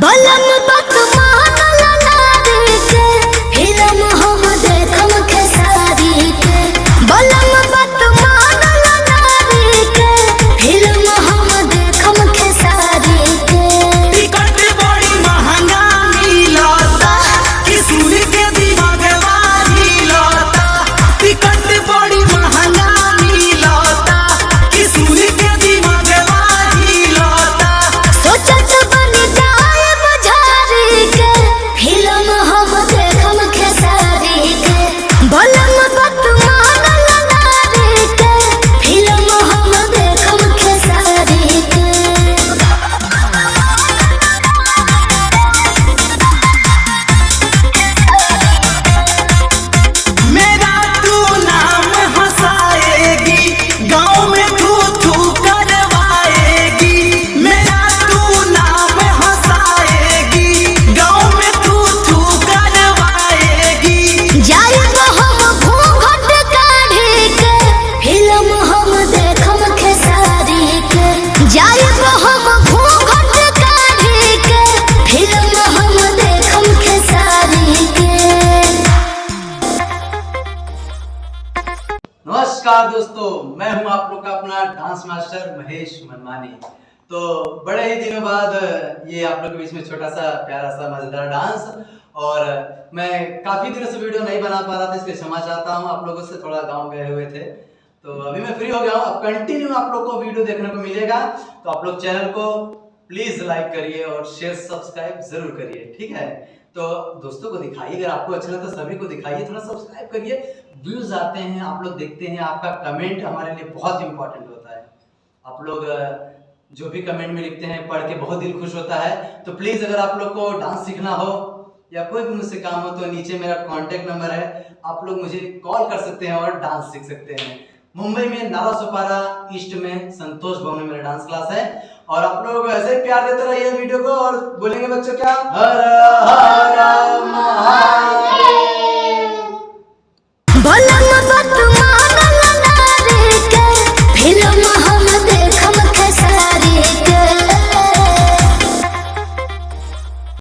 बलम बत मानल नारी के फिल्म हम देखम खेसारी के। बलम बत मानल नारी के फिल्म हम देखम खेसारी के। टिकट बड़ी महंगा मिलता कि सुन के दिमागवा हिलता। टिकट बड़ी महंगा मिलता कि सुन के दिमागवा हिलता। सोचत बन जाए बुझारी के फिल्म हम देखम खेसारी के। बलम बत मानल नारी के फिल्म हम देखम खेसारी के। मेरा तू नाम हंसाएगी, गाँव में थू थू करवाएगी। मेरा तू नाम हंसाएगी, गाँव में थू थू करवाएगी। जाइब हम घूंघट काढ़ी के फिल्म हम देखम खेसारी के। जाइब हम घूंघट काढ़ी के फिल्म हम देखम खेसारी के। नमस्कार दोस्तों, मैं हूं आप लोग का अपना डांस मास्टर महेश मनमानी। तो बड़े ही दिनों बाद ये आप लोग के बीच में छोटा सा प्यारा सा मजेदार डांस, और मैं काफी दिनों से वीडियो नहीं बना पा रहा था, इसलिए क्षमा चाहता हूं। आप लोगों से थोड़ा गांव गए हुए थे, तो अभी मैं फ्री हो गया हूं। अब कंटिन्यू आप लोग को वीडियो देखने को मिलेगा, तो आप लोग चैनल को प्लीज लाइक करिए और शेयर सब्सक्राइब जरूर करिए, ठीक है। तो दोस्तों को दिखाइए, अगर आपको अच्छा लगता है सभी को दिखाइए, थोड़ा सब्सक्राइब करिए। व्यूज आते हैं, आप लोग देखते हैं, आपका कमेंट हमारे लिए बहुत इंपॉर्टेंट होता है। आप लोग जो भी कमेंट में लिखते हैं पढ़ के बहुत दिल खुश होता है। तो प्लीज अगर आप लोग को डांस सीखना हो या कोई भी मुझसे काम हो, तो नीचे मेरा कांटेक्ट नंबर है, आप लोग मुझे कॉल कर सकते हैं और डांस सीख सकते हैं। मुंबई में नालासोपारा ईस्ट में संतोष भवन में मेरा डांस क्लास है, और आप लोग ऐसे प्यार देते रहिए वीडियो को, और बोलेंगे बच्चों क्या, हर हर महादेव।